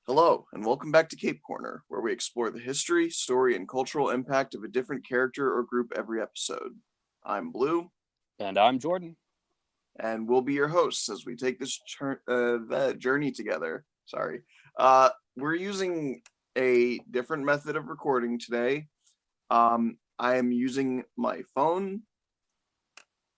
Hello, and welcome back to Cape Corner, where we explore the history, story, and cultural impact of a different character or group every episode. I'm Blue, And I'm Jordan. and we'll be your hosts as we take this journey together. We're using a different method of recording today. I am using my phone.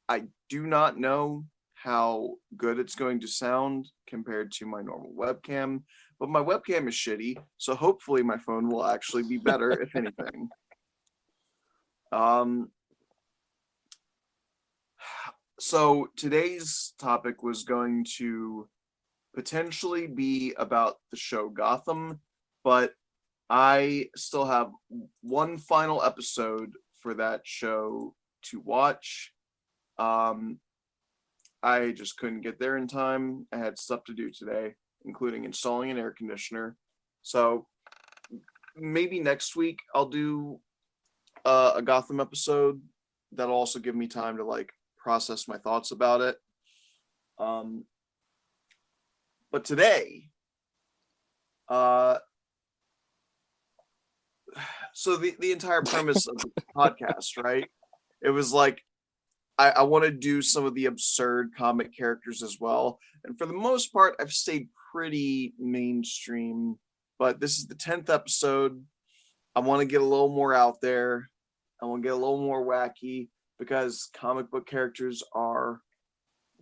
I do not know how good it's going to sound compared to my normal webcam, but my webcam is shitty, so hopefully my phone will actually be better, if anything. Um, so today's topic was going to potentially be about the show Gotham, but I still have one final episode for that show to watch. Um, I just couldn't get there in time. I had stuff to do today, including installing an air conditioner. So maybe next week I'll do a Gotham episode. That'll also give me time to process my thoughts about it. Um, but today, uh, so the entire premise of the podcast, right? It was like I want to do some of the absurd comic characters as well. And for the most part, I've stayed pretty mainstream. But this is the 10th episode. I want to get a little more out there. I want to get a little more wacky because comic book characters are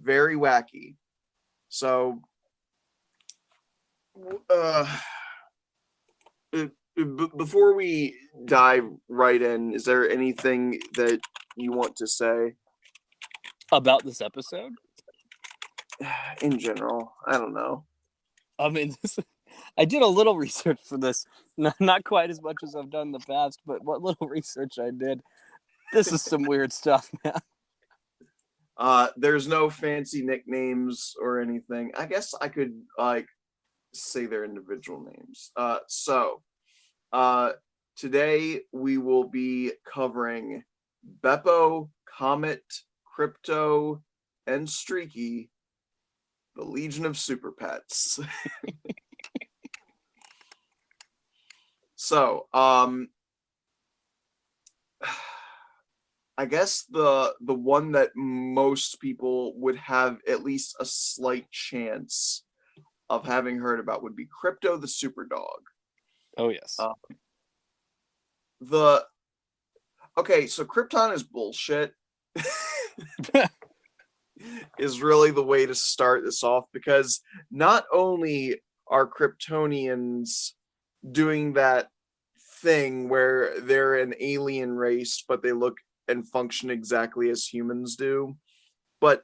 very wacky. So, uh, before we dive right in, is there anything that you want to say? About this episode? In general, I don't know. I mean, I did a little research for this. Not quite as much as I've done in the past, but what little research I did, this is some weird stuff, man. There's no fancy nicknames or anything. I guess I could say their individual names. Today we will be covering Beppo, Comet, Crypto, and Streaky, the Legion of Super Pets. So, I guess the one that most people would have at least a slight chance of having heard about would be Crypto the Super Dog. Oh, yes. So Krypton is bullshit. Is really the way to start this off, because not only are Kryptonians doing that thing where they're an alien race but they look and function exactly as humans do, but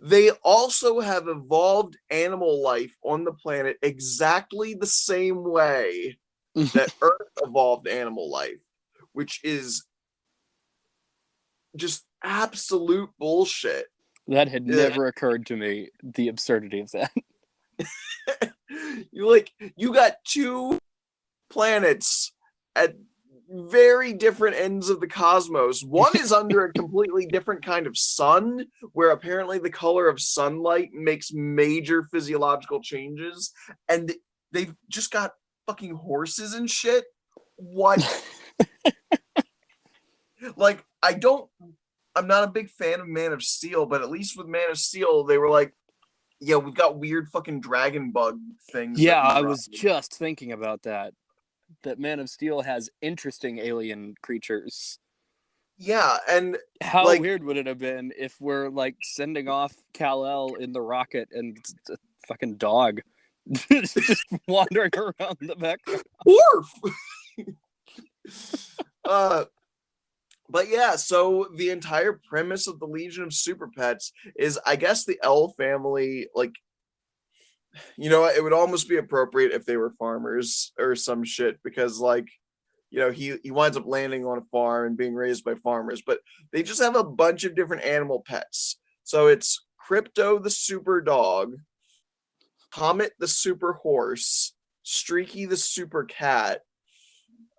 they also have evolved animal life on the planet exactly the same way that Earth evolved animal life, which is just absolute bullshit. That had never occurred to me, the absurdity of that. You got two planets at very different ends of the cosmos. One is under a completely different kind of sun, where apparently the color of sunlight makes major physiological changes, and they've just got fucking horses and shit. What? I'm not a big fan of Man of Steel, but at least with Man of Steel, they were like, yeah, we've got weird fucking dragon bug things. Yeah, I was just thinking about that. That Man of Steel has interesting alien creatures. Yeah, and how weird would it have been if we're sending off Kal-El in the rocket and it's a fucking dog just wandering around the background? But yeah, so the entire premise of the Legion of Super Pets is, I guess, the L family, it would almost be appropriate if they were farmers or some shit, because he winds up landing on a farm and being raised by farmers, but they just have a bunch of different animal pets. So it's Crypto the Super Dog, Comet the Super Horse, Streaky the Super Cat,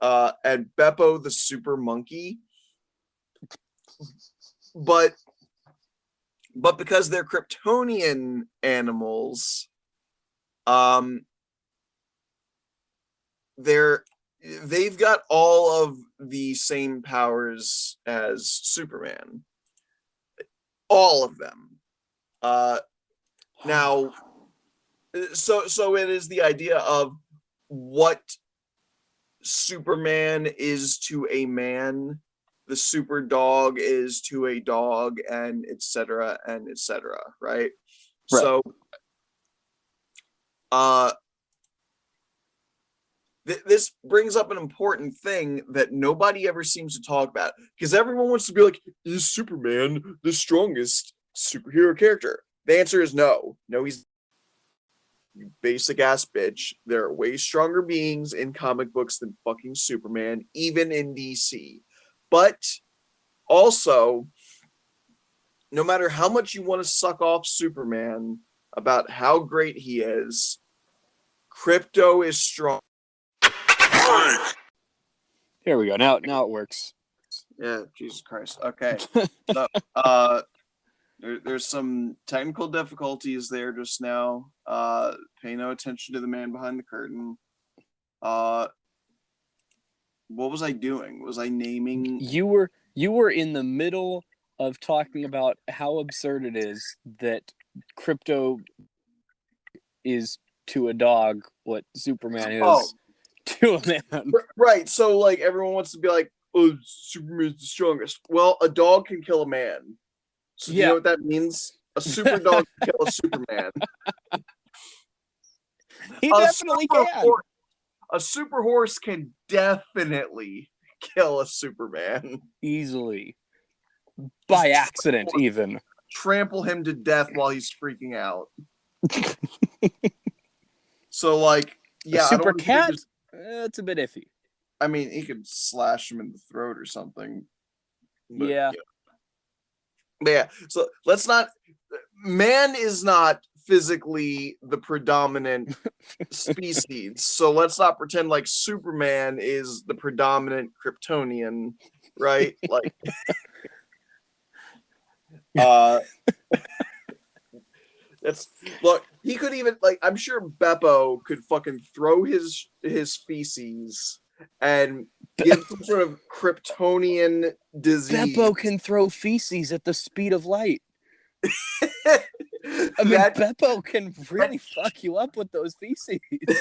and Beppo the Super Monkey. But because they're Kryptonian animals, they've got all of the same powers as Superman. All of them. Now, so it is the idea of what Superman is to a man, the super dog is to a dog, and etc. and etc. Right? Right. So, this brings up an important thing that nobody ever seems to talk about, because everyone wants to be like, is Superman the strongest superhero character? The answer is no. No, he's you basic ass bitch. There are way stronger beings in comic books than fucking Superman, even in DC. But also, no matter how much you want to suck off Superman about how great he is, Krypto is strong. Here we go. Now it works. Yeah, Jesus Christ. Okay. So, there's some technical difficulties there just now. Pay no attention to the man behind the curtain. What was I doing? Was I naming? You were in the middle of talking about how absurd it is that Krypto is to a dog what Superman is to a man. Right. So like everyone wants to be like, oh, Superman's the strongest. Well, a dog can kill a man. So do you know what that means? A super dog can kill a Superman. He definitely can. A super horse can definitely kill a Superman. Easily. By accident, even. Trample him to death while he's freaking out. So, like, yeah. A super cat? It's a bit iffy. I mean, he could slash him in the throat or something. But, yeah. But yeah, so let's not. Man is not physically the predominant species, so let's not pretend like Superman is the predominant Kryptonian, right? Like, that's look. He could even like. I'm sure Beppo could fucking throw his feces and give some sort of Kryptonian disease. Beppo can throw feces at the speed of light. I mean, Beppo can really fuck you up with those feces.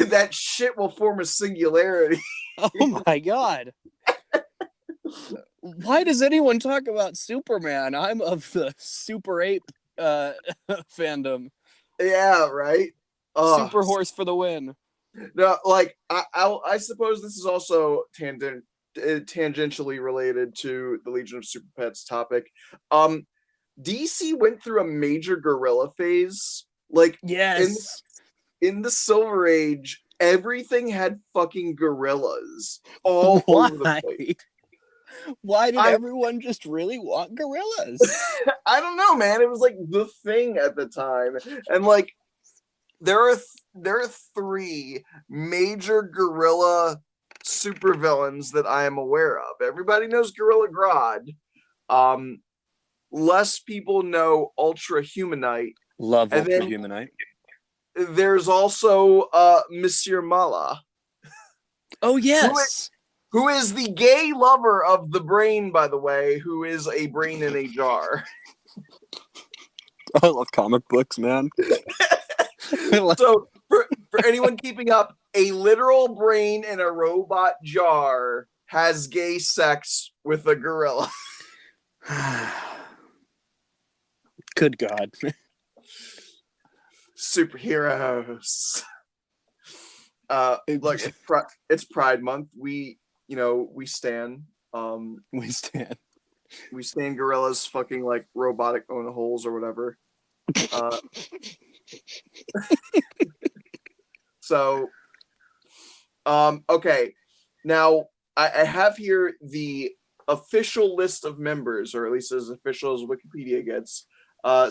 That shit will form a singularity. Oh my god. Why does anyone talk about Superman? I'm of the Super Ape fandom. Yeah, right? Super horse for the win. No, like, I suppose this is also tangentially related to the Legion of Super Pets topic. DC went through a major gorilla phase. Like, yes, in the Silver Age, everything had fucking gorillas all over the place. Why did everyone just really want gorillas? I don't know, man. It was like the thing at the time, and like there are 3 major gorilla supervillains that I am aware of. Everybody knows Gorilla Grodd. Less people know Ultra Humanite. Love Ultra Humanite. There's also Monsieur Mala. Oh yes. Who is the gay lover of the brain, by the way, who is a brain in a jar. I love comic books, man. So, for anyone keeping up, a literal brain in a robot jar has gay sex with a gorilla. Good God. Superheroes. Look, it's Pride Month. We stan. We stan gorillas fucking like robotic own holes or whatever. So, okay. Now, I have here the official list of members, or at least as official as Wikipedia gets.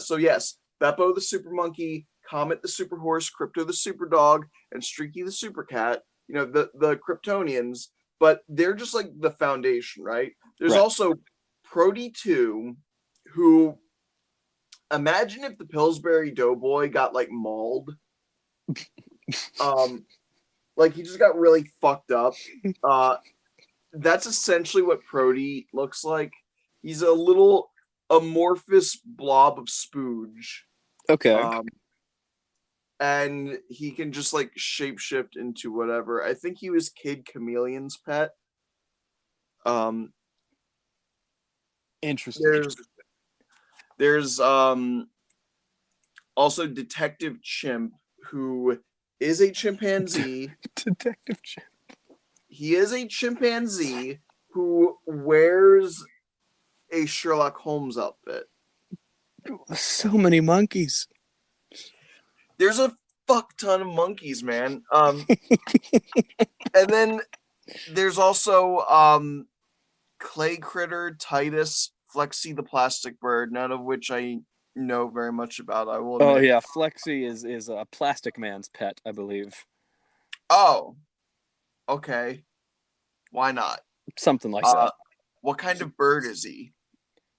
So yes, Beppo the Super Monkey, Comet the Super Horse, Krypto the Super Dog, and Streaky the Super Cat. You know, the Kryptonians, but they're just like the foundation, right? There's also Prody 2, who, imagine if the Pillsbury Doughboy got like mauled. Like, he just got really fucked up. That's essentially what Prody looks like. He's a little amorphous blob of spooge. Okay. And he can just like shapeshift into whatever. I think he was Kid Chameleon's pet. Interesting. There's also Detective Chimp, who is a chimpanzee. Detective Chimp. He is a chimpanzee who wears a Sherlock Holmes outfit. So many monkeys. There's a fuck ton of monkeys, man. And then there's also Clay Critter, Titus, Flexi the Plastic Bird, none of which I know very much about, I will admit. Oh yeah, Flexi is a Plastic Man's pet, I believe. Oh, okay. Why not? Something like that. What kind of bird is he?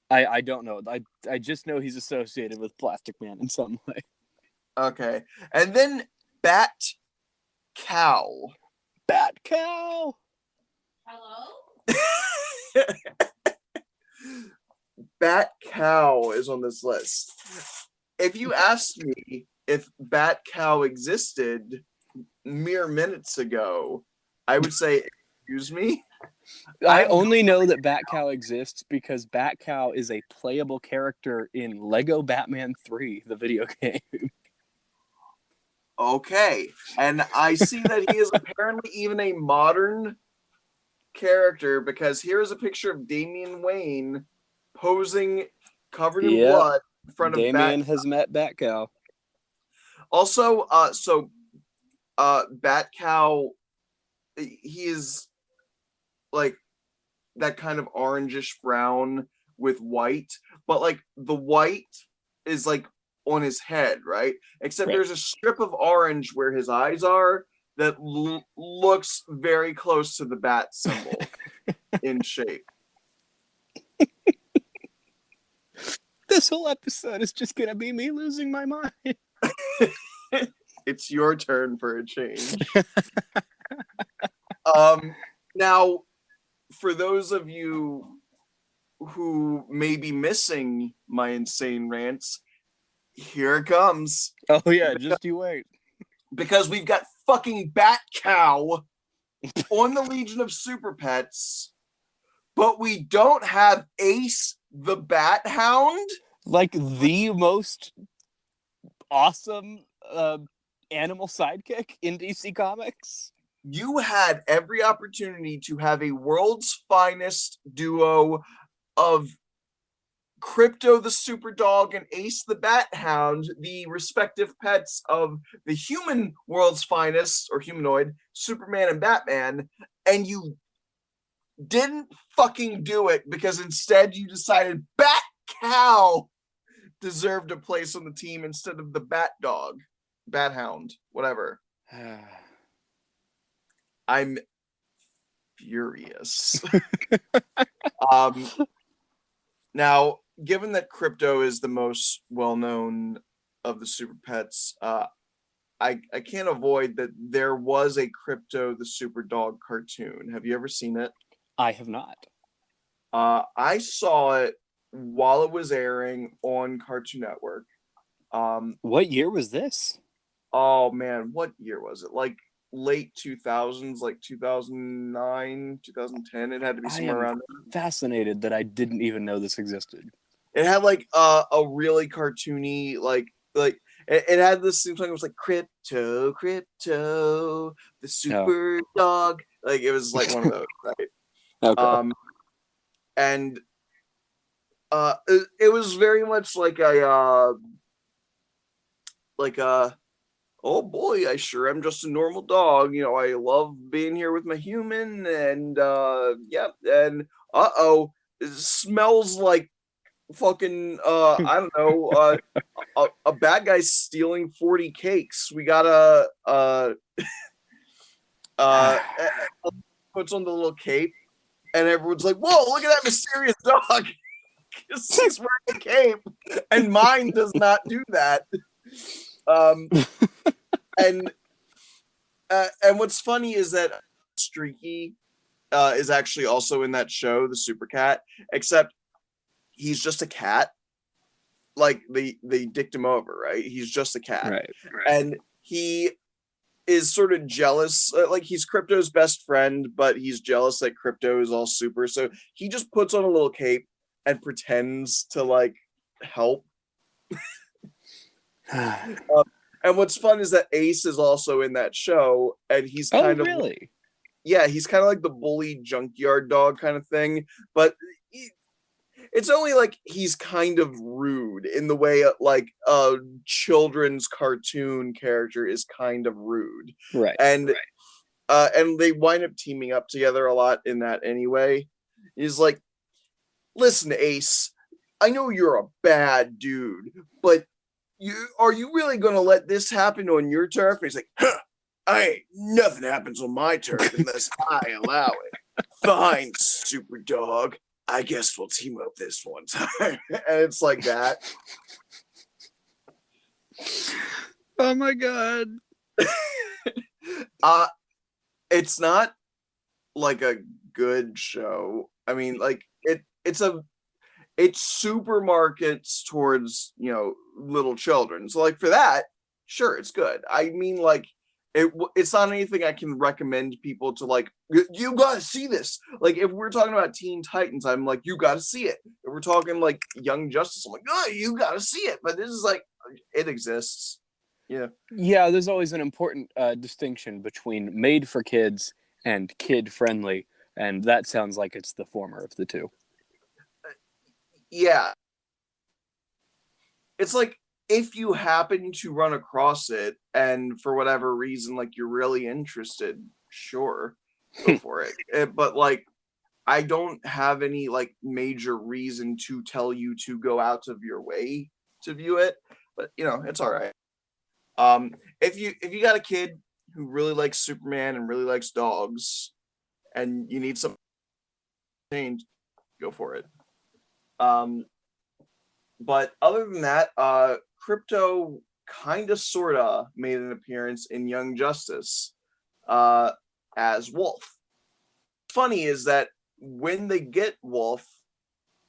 I don't know. I just know he's associated with Plastic Man in some way. Okay. And then Bat Cow. Bat Cow! Hello? Bat Cow is on this list. If you asked me if Bat Cow existed mere minutes ago, I would say, excuse me? I only know that Bat Cow exists because Bat Cow is a playable character in Lego Batman 3, the video game. Okay. And I see that he is apparently even a modern character, because here is a picture of Damian Wayne posing covered in blood in front of Damian has met Bat Cow. Also, Bat Cow, he is like that kind of orangish brown with white, but like the white is like on his head, right? Except there's a strip of orange where his eyes are that looks very close to the bat symbol in shape. This whole episode is just gonna be me losing my mind. It's your turn for a change. Now, for those of you who may be missing my insane rants, here it comes. Oh yeah, just you wait. Because we've got fucking Bat Cow on the Legion of Super Pets, but we don't have Ace the Bat Hound. Like the most awesome animal sidekick in DC Comics. You had every opportunity to have a world's finest duo of Crypto the Super Dog and Ace the Bat Hound, the respective pets of the human world's finest, or humanoid, Superman and Batman, and you didn't fucking do it because instead you decided Bat Cow deserved a place on the team instead of the Bat Dog, Bat Hound, whatever. I'm furious. Now, given that Crypto is the most well-known of the Super Pets, I can't avoid that there was a Crypto the Super Dog cartoon. Have you ever seen it? I have not. I saw it while it was airing on Cartoon Network. What year was this? Oh man, what year was it? Like late 2000s, like 2009, 2010. It had to be somewhere around there. Fascinated that I didn't even know this existed. It had like a really cartoony, like it had this theme song. It was like Crypto, the Super Dog. Like it was like one of those, right? Okay. And it was very much like oh boy, I sure am just a normal dog. You know, I love being here with my human, and yep, and it smells like fucking I don't know, a bad guy stealing 40 cakes. We gotta puts on the little cape, and everyone's like, whoa, look at that mysterious dog. He's wearing a cape, and mine does not do that. And And what's funny is that Streaky is actually also in that show, the Super Cat, except he's just a cat. Like they dicked him over, right? He's just a cat, Right. and he is sort of jealous. Like he's Crypto's best friend, but he's jealous that Crypto is all super. So he just puts on a little cape and pretends to like help. And what's fun is that Ace is also in that show, and he's kind of really? yeah, he's kind of like the bully junkyard dog kind of thing, but it's only like he's kind of rude in the way like a children's cartoon character is kind of rude, Right. And they wind up teaming up together a lot in that anyway. He's like, listen, Ace, I know you're a bad dude, but are you really gonna let this happen on your turf? And he's like, huh, nothing happens on my turf unless I allow it. Fine, super dog. I guess we'll team up this one time. And it's like that. Oh my god. It's not like a good show. I mean, like it supermarkets towards, little children. So like for that, sure, it's good. I mean, like it's not anything I can recommend people to like. You gotta see this. Like if we're talking about Teen Titans, I'm like, you gotta see it. If we're talking like Young Justice, I'm like, oh, you gotta see it. But this is like, it exists. Yeah. Yeah, there's always an important distinction between made for kids and kid friendly, and that sounds like it's the former of the two. Yeah. It's like if you happen to run across it and for whatever reason, like you're really interested, sure, go for it. But like, I don't have any like major reason to tell you to go out of your way to view it, but it's all right. If you got a kid who really likes Superman and really likes dogs, and you need some change, go for it. But other than that, Crypto kind of sorta made an appearance in Young Justice as Wolf. Funny is that when they get Wolf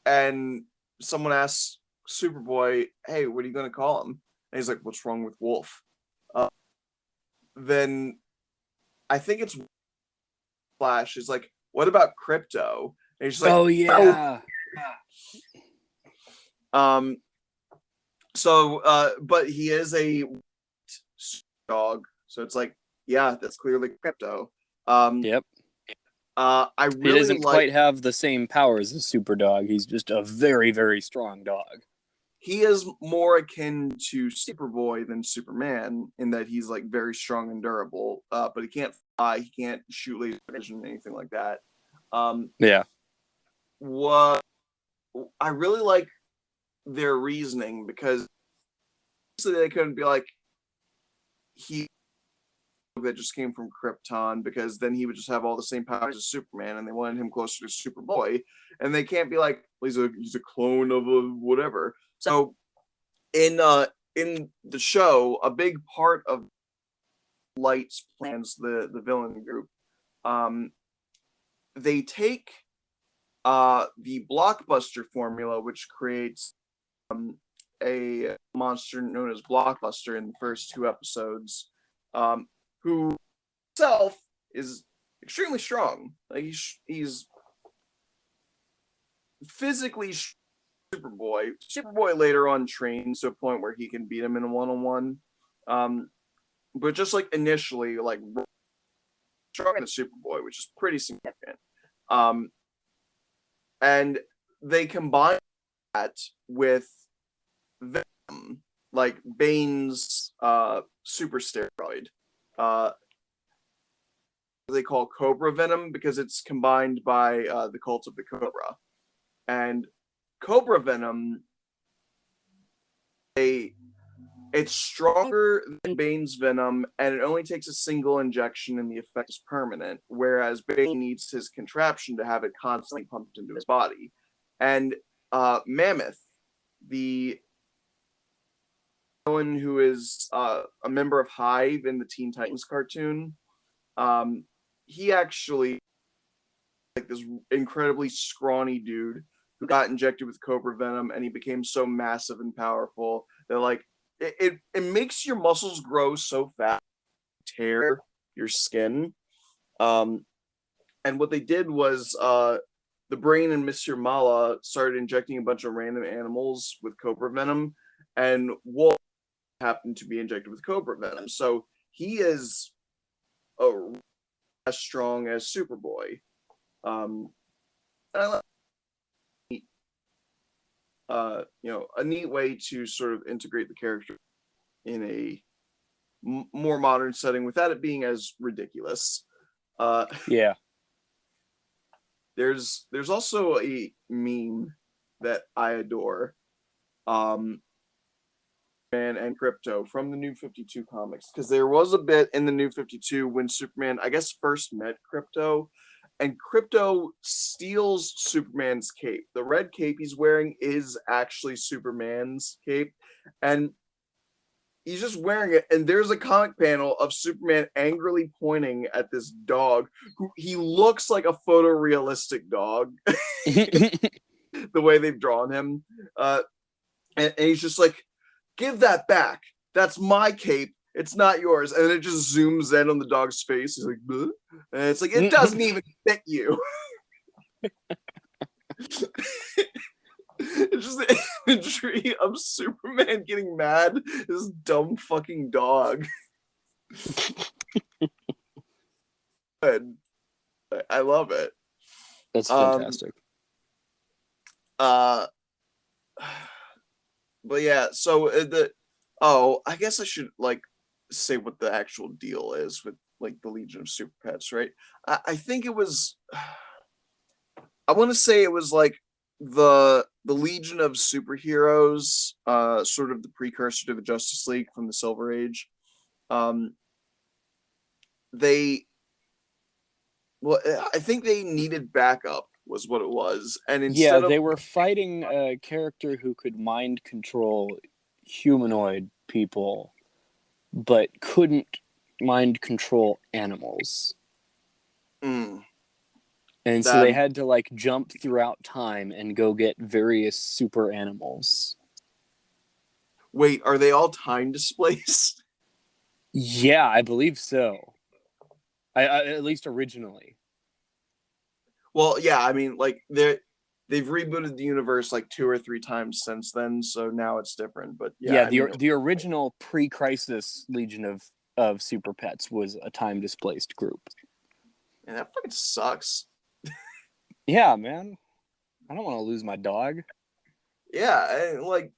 and someone asks Superboy, hey, what are you going to call him? And he's like, what's wrong with Wolf? Then I think it's Flash is like, what about Crypto? And he's just like, oh yeah. But he is a dog, so it's like, yeah, that's clearly Crypto. Yep. I He really doesn't like. quite have the same powers as Super Dog. He's just a very, very strong dog. He is more akin to Superboy than Superman in that he's like very strong and durable, but he can't fly, he can't shoot laser vision, anything like that. Yeah. What I really like their reasoning, because they couldn't be like he that just came from Krypton, because then he would just have all the same powers as Superman, and they wanted him closer to Superboy, and they can't be like, well, he's a clone of a whatever. So in the show, a big part of Light's plans, the villain group, they take the Blockbuster formula, which creates a monster known as Blockbuster in the first two episodes, who himself is extremely strong. Like he's physically Superboy. Superboy later on trains to a point where he can beat him in a one-on-one. But just like initially, like stronger than Superboy, which is pretty significant. And they combine that with Venom, like Bane's super steroid. They call Cobra Venom because it's combined by the Cult of the Cobra. And Cobra Venom, it's stronger than Bane's Venom, and it only takes a single injection and the effect is permanent, whereas Bane needs his contraption to have it constantly pumped into his body. And Mammoth, the one who is a member of Hive in the Teen Titans cartoon, He actually like this incredibly scrawny dude who got injected with cobra venom, and he became so massive and powerful that like it makes your muscles grow so fast, tear your skin. Um, and what they did was the brain and Mr. Mala started injecting a bunch of random animals with cobra venom, and Wolf happened to be injected with cobra venom. So he is as strong as Superboy. And I like, a neat way to sort of integrate the character in a more modern setting without it being as ridiculous. Yeah. There's also a meme that I adore. And Crypto from the New 52 comics, because there was a bit in the New 52 when Superman, I guess, first met Crypto, and Crypto steals Superman's cape. The red cape he's wearing is actually Superman's cape, and he's just wearing it. And there's a comic panel of Superman angrily pointing at this dog who he looks like a photorealistic dog, the way they've drawn him. And he's just like, give that back. That's my cape. It's not yours. And then it just zooms in on the dog's face. He's like, bleh. And it's like, it doesn't even fit you. It's just the imagery of Superman getting mad. This dumb fucking dog. Good. I love it. That's fantastic. But yeah, so I guess I should like say what the actual deal is with like the Legion of Super Pets, right? I think it was, I want to say it was like the Legion of Superheroes, sort of the precursor to the Justice League from the Silver Age. They, well, I think they needed backup was what it was, and instead they were fighting a character who could mind control humanoid people, but couldn't mind control animals. And so they had to like jump throughout time and go get various super animals. Wait, are they all time displaced? Yeah, I believe so. I at least originally. Well, yeah, I mean, like they've rebooted the universe like 2 or 3 times since then, so now it's different. But yeah, the original pre-crisis Legion of Super Pets was a time displaced group. And that fucking sucks. Yeah, man, I don't want to lose my dog. Yeah, and like,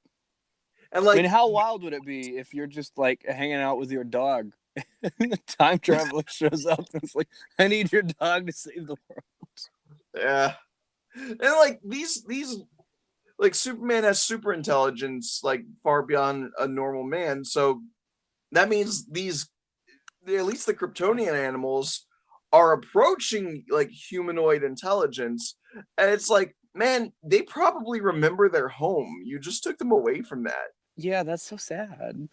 I mean, how wild would it be if you're just like hanging out with your dog, and the time traveler shows up and it's like, I need your dog to save the world. Yeah, and like these like Superman has super intelligence like far beyond a normal man, so that means at least the Kryptonian animals are approaching like humanoid intelligence, and it's like, man, they probably remember their home. You just took them away from that. Yeah, that's so sad.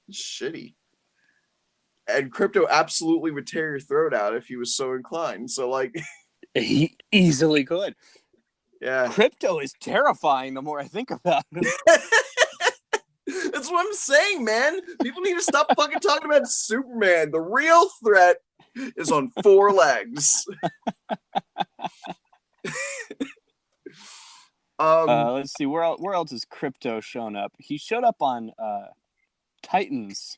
Shitty. And Crypto absolutely would tear your throat out if he was so inclined. So like, he easily could. Yeah. Crypto is terrifying the more I think about him. That's what I'm saying, man. People need to stop fucking talking about Superman. The real threat is on 4 legs. Let's see, where else has Crypto shown up? He showed up on Titans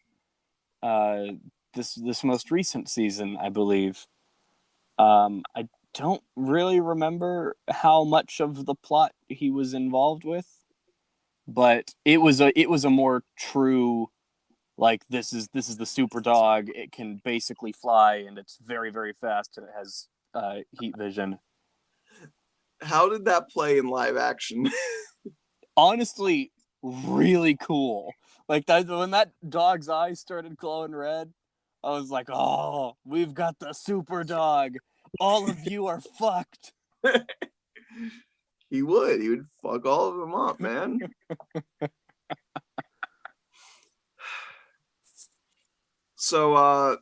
this most recent season, I believe. I don't really remember how much of the plot he was involved with, but it was a more true, like, this is the super dog. It can basically fly, and it's very, very fast, and it has heat vision. How did that play in live action? Honestly, really cool. Like when that dog's eyes started glowing red, I was like, oh, we've got the super dog. All of you are fucked. He would fuck all of them up, man. So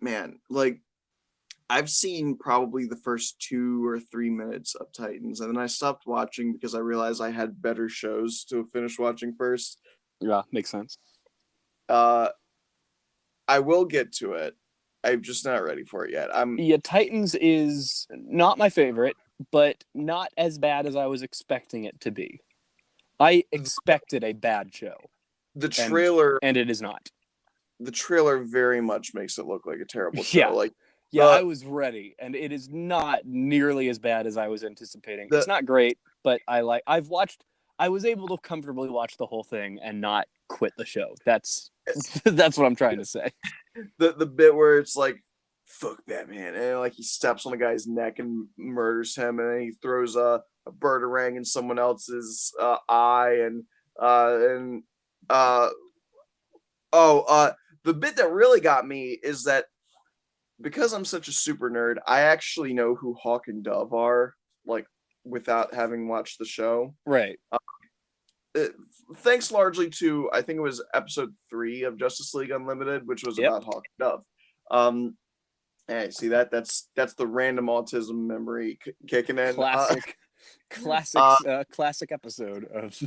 man, like I've seen probably the first 2 or 3 minutes of Titans, and then I stopped watching because I realized I had better shows to finish watching first. Yeah, makes sense. I will get to it. I'm just not ready for it yet. Yeah, Titans is not my favorite, but not as bad as I was expecting it to be. I expected a bad show. The trailer, and it is not. The trailer very much makes it look like a terrible show. Yeah. Like, I was ready, and it is not nearly as bad as I was anticipating. It's not great, but I was able to comfortably watch the whole thing and not quit the show. That's what I'm trying to say. The bit where it's like, fuck Batman, and like he steps on the guy's neck and murders him, and then he throws a birdarang in someone else's eye, the bit that really got me is that because I'm such a super nerd, I actually know who Hawk and Dove are, like, without having watched the show. Right. Thanks largely to, I think it was episode 3 of Justice League Unlimited, which was about Hawk and Dove. Hey, see that's the random autism memory kicking in. Classic episode of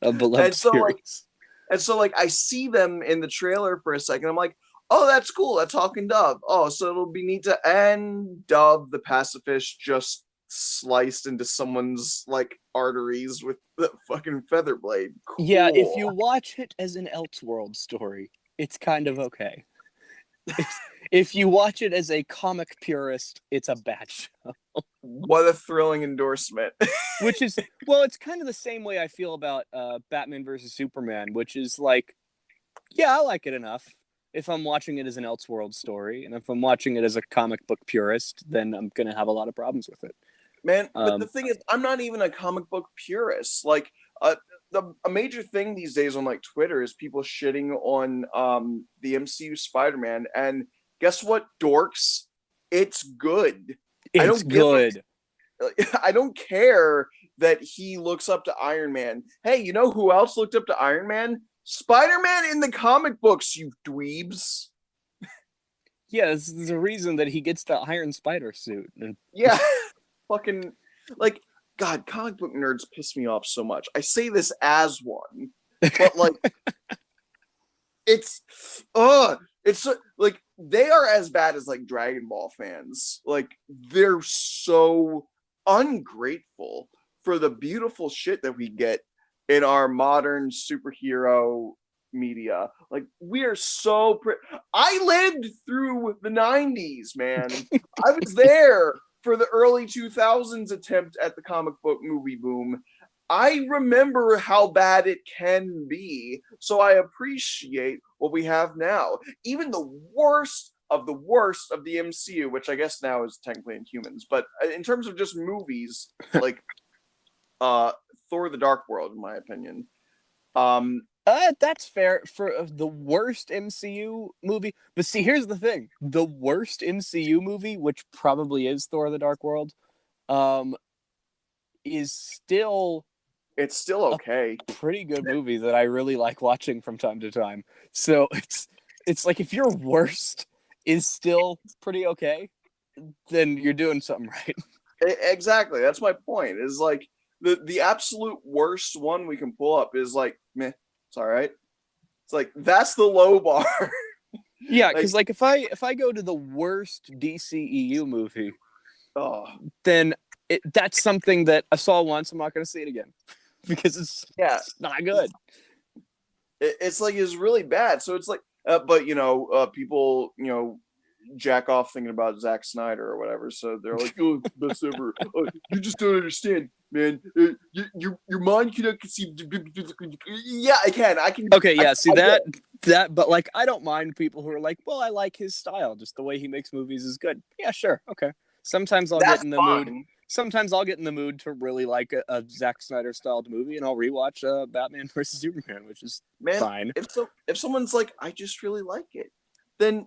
a beloved series. And so I see them in the trailer for a second. I'm like, oh, that's cool. That's Hawk and Dove. Oh, so it'll be neat to end Dove the pacifist just sliced into someone's like arteries with the fucking feather blade. Cool. Yeah, if you watch it as an Elseworld story, it's kind of okay. If you watch it as a comic purist, it's a bad show. What a thrilling endorsement. Which is, well, it's kind of the same way I feel about Batman versus Superman, which is like, yeah, I like it enough. If I'm watching it as an Elseworld story, and if I'm watching it as a comic book purist, then I'm going to have a lot of problems with it. Man, but the thing is, I'm not even a comic book purist. Like, a major thing these days on like Twitter is people shitting on the MCU Spider-Man, and guess what, dorks? It's good. It's good. I don't care that he looks up to Iron Man. Hey, you know who else looked up to Iron Man? Spider-Man in the comic books, you dweebs. Yeah, there's a reason that he gets the Iron Spider suit. Yeah, fucking, like, God, comic book nerds piss me off so much. I say this as one, but like, it's like, they are as bad as like Dragon Ball fans. Like, they're so ungrateful for the beautiful shit that we get in our modern superhero media. Like, we are so I lived through the 90s, man. I was there for the early 2000s attempt at the comic book movie boom. I remember how bad it can be, so I appreciate what we have now. Even the worst of the MCU, which I guess now is technically Inhumans, but in terms of just movies, like Thor: The Dark World, in my opinion. That's fair for the worst MCU movie. But see, here's the thing: the worst MCU movie, which probably is Thor: The Dark World, is still okay. A pretty good movie that I really like watching from time to time. So it's like, if your worst is still pretty okay, then you're doing something right. Exactly. That's my point. Is like the absolute worst one we can pull up is like, meh, it's all right. It's like, that's the low bar. Yeah, because like if I go to the worst DCEU movie, then that's something that I saw once. I'm not going to see it again because it's not good. It's like, it's really bad. So it's like, but people jack off thinking about Zack Snyder or whatever. So they're like, oh, best ever. You just don't understand, man. Your mind cannot conceive. Yeah, I can. Okay, yeah. See that, but like, I don't mind people who are like, well, I like his style. Just the way he makes movies is good. Yeah, sure. Okay. Sometimes I'll get in the mood. Sometimes I'll get in the mood to really like a Zack Snyder styled movie, and I'll rewatch Batman versus Superman, which is fine. If someone's like, I just really like it, then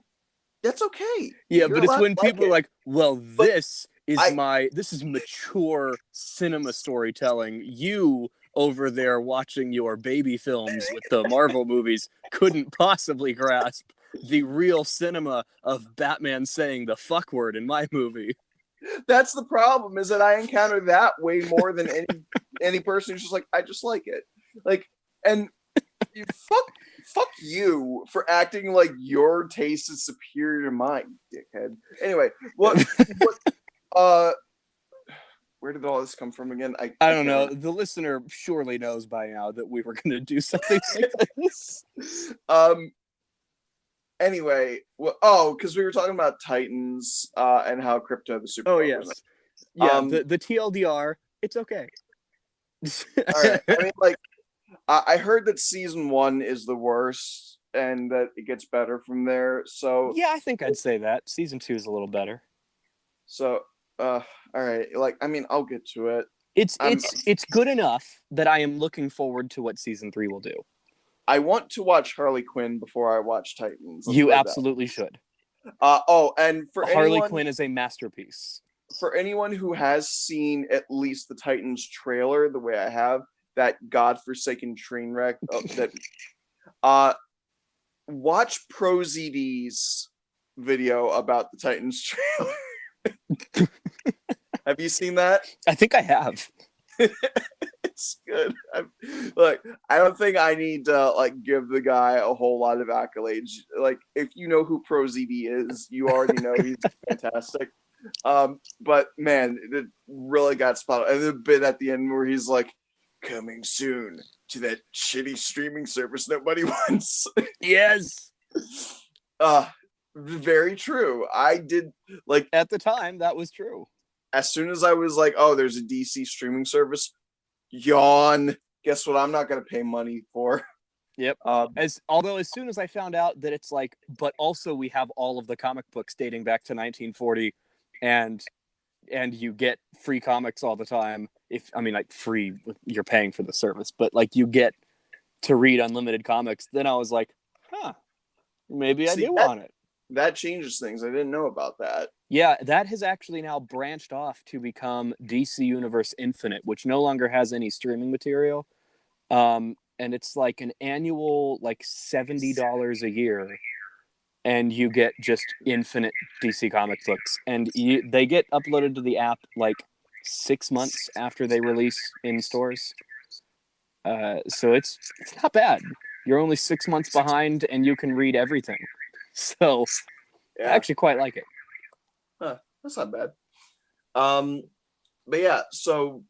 that's okay. Yeah, but it's when people are like, well, this is mature cinema storytelling. You over there watching your baby films with the Marvel movies couldn't possibly grasp the real cinema of Batman saying the fuck word in my movie. That's the problem, is that I encounter that way more than any person who's just like, I just like it. Like, and fuck you for acting like your taste is superior to mine, dickhead. Anyway, what where did all this come from again? I don't know. Remember. The listener surely knows by now that we were going to do something like this. Anyway, because we were talking about Titans and how Crypto the Super. Oh yes, yeah. The TLDR, it's okay. All right. I mean, like, I heard that season 1 is the worst, and that it gets better from there. So yeah, I think I'd say that season 2 is a little better. So, all right. Like, I mean, I'll get to it. It's good enough that I am looking forward to what season 3 will do. I want to watch Harley Quinn before I watch Titans. You absolutely should. And for Harley Quinn is a masterpiece. For anyone who has seen at least the Titans trailer, the way I have, that godforsaken train wreck watch ProZD's video about the Titans trailer. Have you seen that? I think I have. It's good. Look, I don't think I need to give the guy a whole lot of accolades. Like, if you know who ProZD is, you already know he's fantastic. But man, it really got spot on. And the bit at the end where he's like, "Coming soon to that shitty streaming service nobody wants." Yes. Very true. I did at the time that was true. As soon as I was like, "Oh, there's a DC streaming service," yawn. Guess what? I'm not gonna pay money for. Yep. Although as soon as I found out that it's like, but also we have all of the comic books dating back to 1940, and you get free comics all the time. Free, you're paying for the service, but you get to read unlimited comics. Then I was like, maybe I do want it. That changes things. I didn't know about that. Yeah, that has actually now branched off to become DC Universe Infinite, which no longer has any streaming material. And it's like an annual, $70 a year. And you get just infinite DC comic books. And they get uploaded to the app 6 months after they release in stores. So it's not bad. You're only 6 months behind and you can read everything. So yeah. I actually quite like it. That's not bad. But yeah, so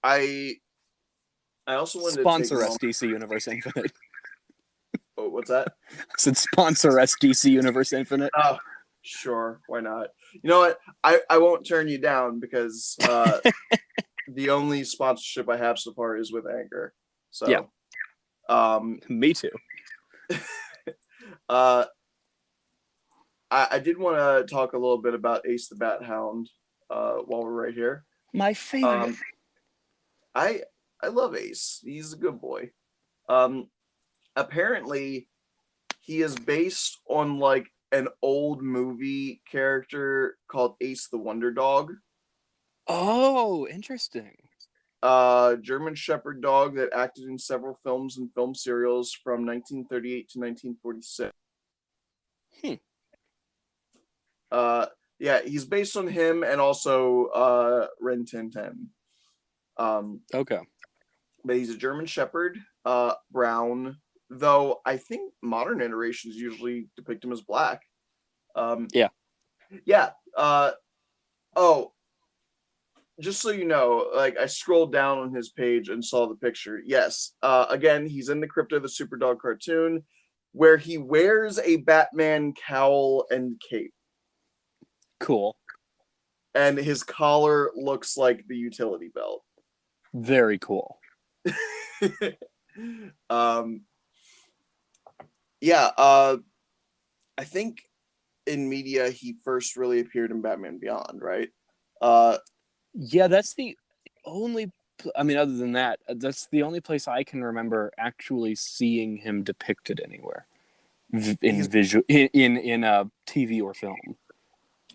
I also wanted sponsor to us, DC Universe Infinite. Oh, what's that? I said sponsor us, DC Universe Infinite. Oh, sure, why not? You know what? I won't turn you down because the only sponsorship I have so far is with Anchor. So yeah. Me too. I did want to talk a little bit about Ace the Bat Hound while we're right here. My favorite. I love Ace. He's a good boy. Apparently, he is based on an old movie character called Ace the Wonder Dog. Oh, interesting. German Shepherd dog that acted in several films and film serials from 1938 to 1946. Yeah, he's based on him and also Rin Tin Tin. Okay. But he's a German Shepherd, brown, though I think modern iterations usually depict him as black. Yeah. Yeah. Just so you know, I scrolled down on his page and saw the picture. Yes. Again, he's in the Crypto the Superdog cartoon where he wears a Batman cowl and cape. Cool. And his collar looks like the utility belt. Very cool. Yeah, I think in media he first really appeared in Batman Beyond, right? Yeah, that's the only other than that, that's the only place I can remember actually seeing him depicted anywhere in TV or film.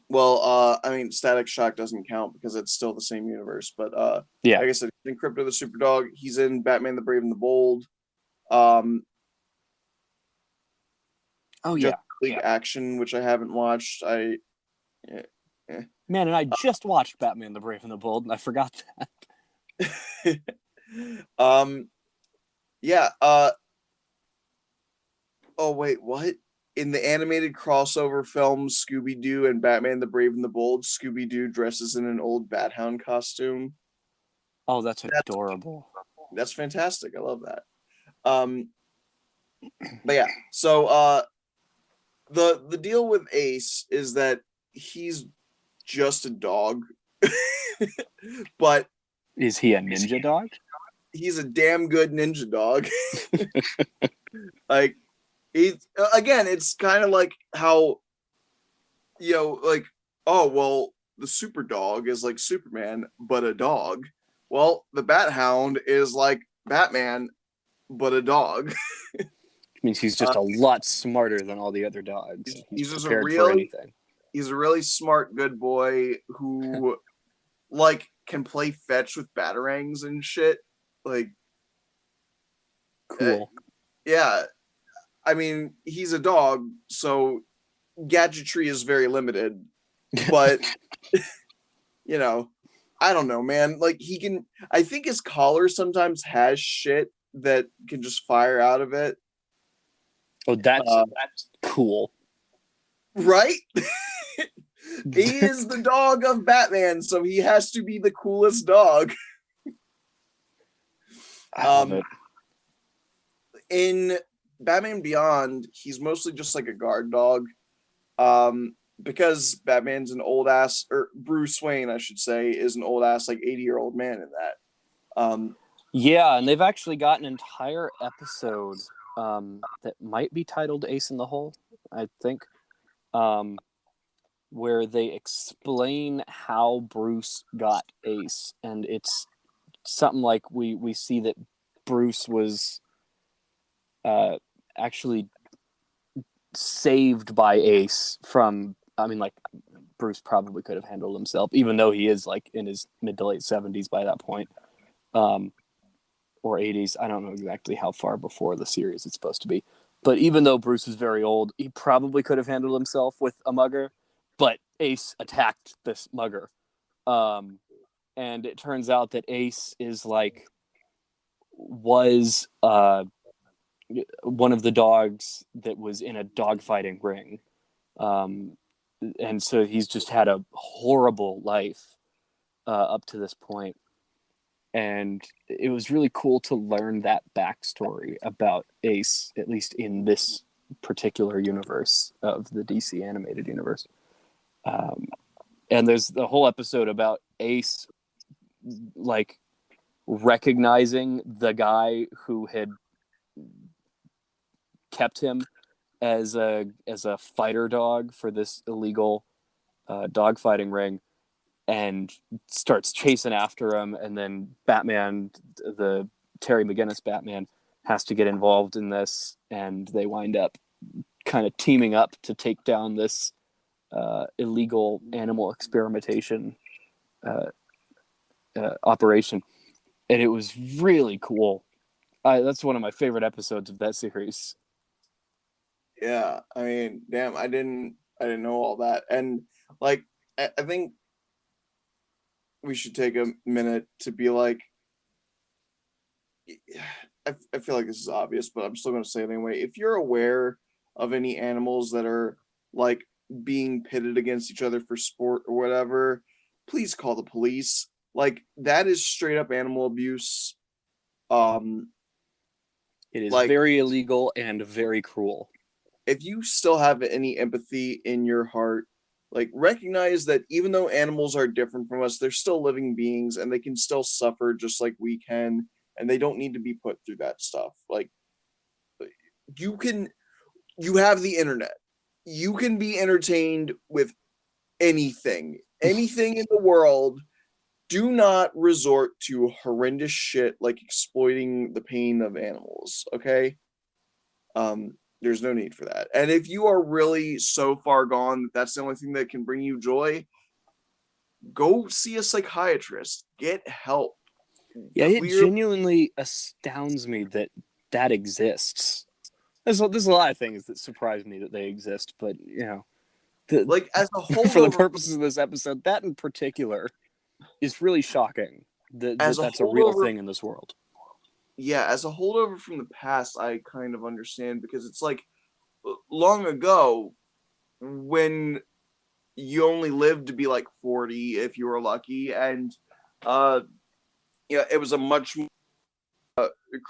Well, Static Shock doesn't count because it's still the same universe. But yeah, like I said, he's in Crypto the Superdog. He's in Batman the Brave and the Bold. Oh yeah, League Action, which I haven't watched. Eh, eh. Man, and I just watched Batman the Brave and the Bold, and I forgot that. Yeah, oh wait, what? In the animated crossover film Scooby-Doo and Batman the Brave and the Bold, Scooby-Doo dresses in an old Bat Hound costume. Oh, that's adorable. That's fantastic. I love that. But yeah, so the deal with Ace is that he's just a dog. But is he a ninja dog? He's a damn good ninja dog. Like, he's again, it's kind of like how, like, oh well, the super dog is like Superman but a dog. Well, the Bat Hound is like Batman but a dog. Which means he's just a lot smarter than all the other dogs. He's just prepared for anything. He's a really smart good boy who like can play fetch with batarangs and shit. Like, cool. Yeah, I mean, he's a dog, so gadgetry is very limited. But I don't know, man. Like, he can. I think his collar sometimes has shit that can just fire out of it. Oh, that's cool, right? He is the dog of Batman, so he has to be the coolest dog. I love it. In Batman Beyond, he's mostly just like a guard dog. Because Batman's an old ass, or Bruce Wayne, I should say, is an old ass, like 80-year-old man in that. Yeah, and they've actually got an entire episode that might be titled Ace in the Hole, I think, where they explain how Bruce got Ace, and it's something like we see that Bruce was actually saved by Ace from, I mean, like, Bruce probably could have handled himself, even though he is like in his mid to late 70s by that point, or 80s. I don't know exactly how far before the series it's supposed to be, but even though Bruce is very old, he probably could have handled himself with a mugger, but Ace attacked this mugger. And it turns out that Ace is was one of the dogs that was in a dogfighting ring. And so he's just had a horrible life up to this point. And it was really cool to learn that backstory about Ace, at least in this particular universe of the DC animated universe. And there's the whole episode about Ace, like, recognizing the guy who had kept him as a fighter dog for this illegal dogfighting ring, and starts chasing after him. And then Batman, the Terry McGinnis Batman, has to get involved in this, and they wind up kind of teaming up to take down this illegal animal experimentation operation. And it was really cool. That's one of my favorite episodes of that series. Yeah, I mean, damn, I didn't know all that. And like, I think we should take a minute to be like, I feel like this is obvious, but I'm still going to say it anyway. If you're aware of any animals that are like being pitted against each other for sport or whatever, please call the police. Like, that is straight up animal abuse. It is very illegal and very cruel. If you still have any empathy in your heart, like, recognize that even though animals are different from us, they're still living beings, and they can still suffer just like we can, and they don't need to be put through that stuff. Like, you have the internet. You can be entertained with anything in the world. Do not resort to horrendous shit like exploiting the pain of animals, okay? There's no need for that. And if you are really so far gone that that's the only thing that can bring you joy, go see a psychiatrist. Get help. Yeah, it genuinely astounds me that exists. There's a lot of things that surprise me that they exist, but Like as a for the holdover, purposes of this episode, that in particular is really shocking as a that's a real holdover, thing in this world. yeah, as a holdover from the past, I kind of understand because it's like long ago when you only lived to be like 40 if you were lucky, and it was a much more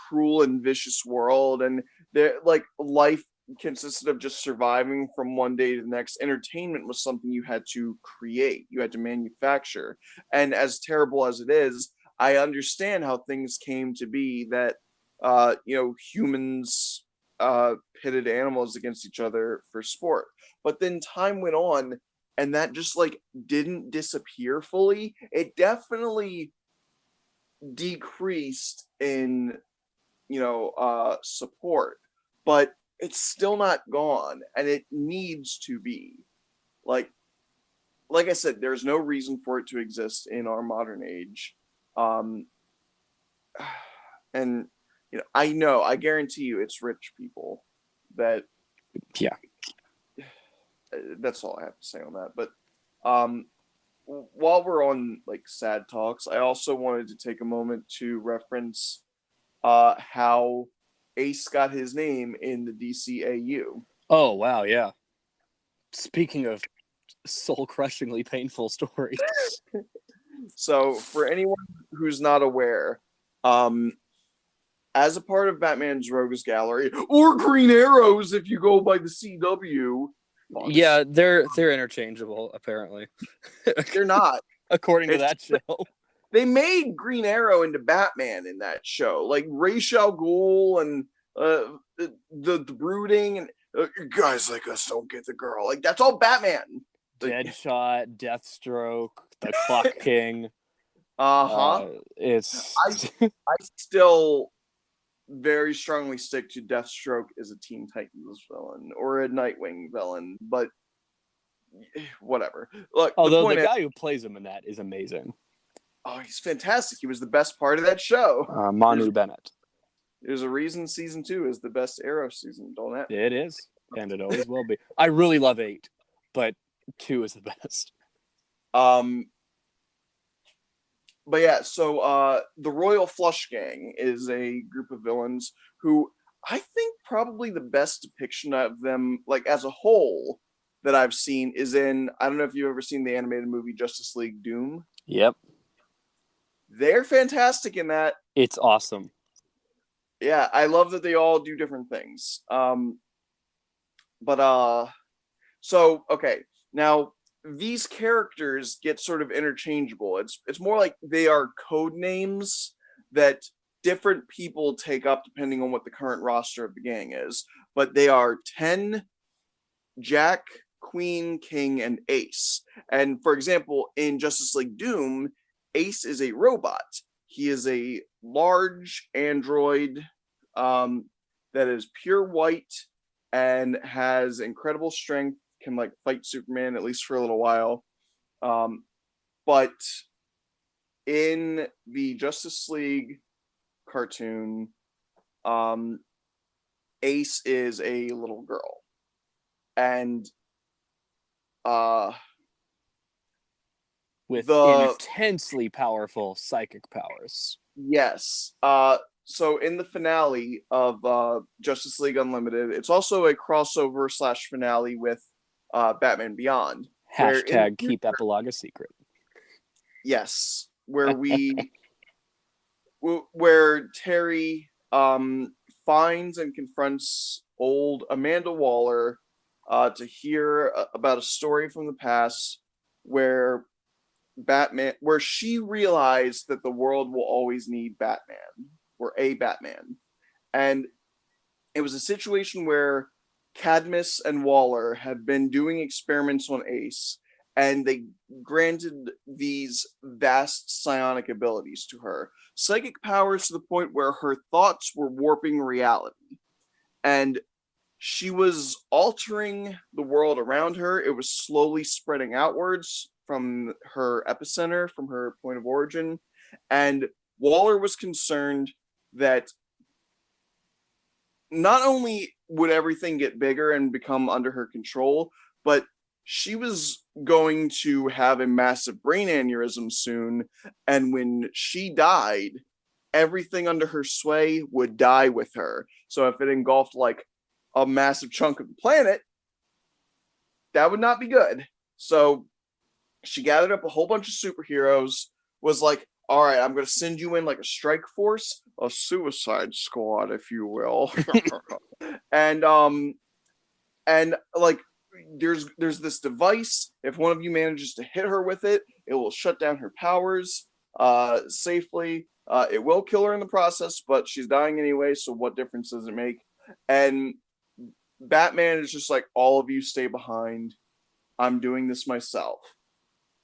cruel and vicious world, and there like life consisted of just surviving from one day to the next. Entertainment was something you had to create, you had to manufacture, and as terrible as it is, I understand how things came to be that humans pitted animals against each other for sport. But then time went on, and that just like didn't disappear fully. It definitely decreased in support, but it's still not gone, and it needs to be. Like like I said, there's no reason for it to exist in our modern age. um and I guarantee you it's rich people that Yeah. that's all I have to say on that. But um while we're on like sad talks, I also wanted to take a moment to reference how Ace got his name in the DCAU. Oh wow, yeah. Speaking of soul-crushingly painful stories. So for anyone who's not aware, as a part of Batman's Rogues Gallery, or Green Arrows if you go by the CW. Yeah, they're interchangeable, apparently. They're not. According to that show. They made Green Arrow into Batman in that show. Like Ra's al Ghul and the Brooding, and guys like us don't get the girl. Like that's all Batman. Deadshot, Deathstroke, the Clock King. It's I still very strongly stick to Deathstroke as a Teen Titans villain or a Nightwing villain, but whatever. Look, although the guy who plays him in that is amazing. Oh, he's fantastic. He was the best part of that show. Manu Bennett. There's a reason season 2 is the best Arrow season. Don't have it is, and it always will be. I really love 8, but 2 is the best. But yeah, so the Royal Flush Gang is a group of villains who I think probably the best depiction of them, like as a whole, that I've seen is in, I don't know if you've ever seen the animated movie Justice League Doom. Yep. They're fantastic in that. It's awesome. Yeah, I love that they all do different things. So okay, now these characters get sort of interchangeable. It's more like they are code names that different people take up depending on what the current roster of the gang is. But they are 10, Jack, Queen, King, and Ace. And for example, in Justice League Doom, Ace is a robot. He is a large android that is pure white and has incredible strength, can like fight Superman at least for a little while. But in the Justice League cartoon, Ace is a little girl. And with intensely powerful psychic powers. Yes. So in the finale of Justice League Unlimited, it's also a crossover / finale with Batman Beyond. Hashtag keep epilogue a secret. Yes, where Terry finds and confronts old Amanda Waller to hear about a story from the past where she realized that the world will always need Batman, or a Batman. And it was a situation where Cadmus and Waller had been doing experiments on Ace, and they granted these vast psionic abilities to her. Psychic powers to the point where her thoughts were warping reality. And she was altering the world around her. It was slowly spreading outwards from her epicenter, from her point of origin. And Waller was concerned that not only would everything get bigger and become under her control, but she was going to have a massive brain aneurysm soon, and when she died, everything under her sway would die with her. So if it engulfed like a massive chunk of the planet, that would not be good. So she gathered up a whole bunch of superheroes, was like, all right, I'm going to send you in like a strike force, a suicide squad, if you will. and like there's this device. If one of you manages to hit her with it, it will shut down her powers safely. It will kill her in the process, but she's dying anyway, so what difference does it make? And Batman is just like, all of you stay behind. I'm doing this myself.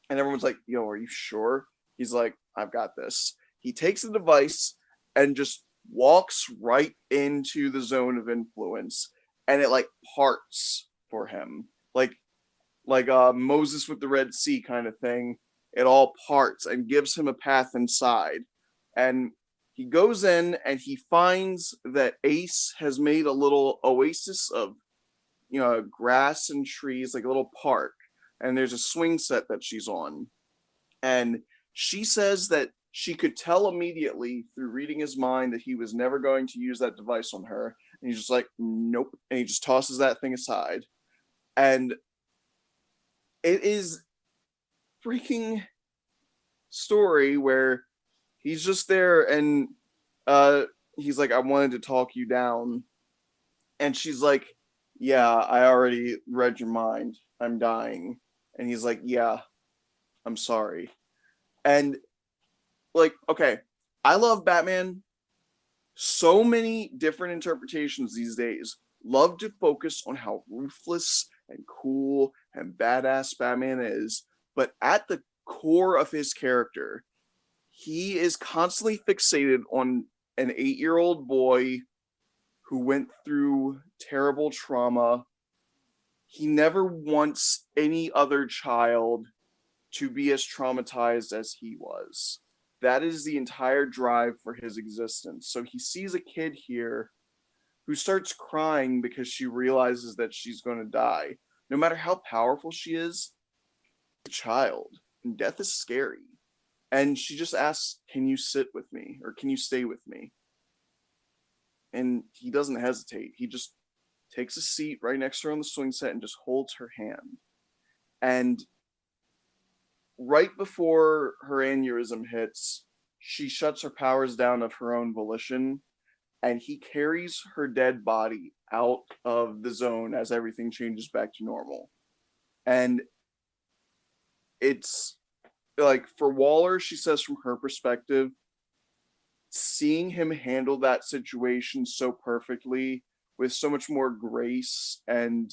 And everyone's like, yo, are you sure? He's like, I've got this. He takes the device and just walks right into the zone of influence, and it like parts for him. Like Moses with the Red Sea kind of thing. It all parts and gives him a path inside. And he goes in and he finds that Ace has made a little oasis of, grass and trees, like a little park. And there's a swing set that she's on. And she says that she could tell immediately through reading his mind that he was never going to use that device on her. And he's just like, nope. And he just tosses that thing aside. And it is freaking story where he's just there and he's like, I wanted to talk you down. And she's like, yeah, I already read your mind. I'm dying. And he's like, yeah, I'm sorry. And like, okay, I love Batman. So many different interpretations these days love to focus on how ruthless and cool and badass Batman is. But at the core of his character, he is constantly fixated on an 8-year-old boy who went through terrible trauma. He never wants any other child to be as traumatized as he was. That is the entire drive for his existence. So he sees a kid here who starts crying because she realizes that she's going to die. No matter how powerful she is, a child, and death is scary. And she just asks, can you sit with me? Or can you stay with me? And he doesn't hesitate. He just takes a seat right next to her on the swing set and just holds her hand. And right before her aneurysm hits, she shuts her powers down of her own volition, and he carries her dead body out of the zone as everything changes back to normal. And it's like, for Waller, she says from her perspective, seeing him handle that situation so perfectly with so much more grace and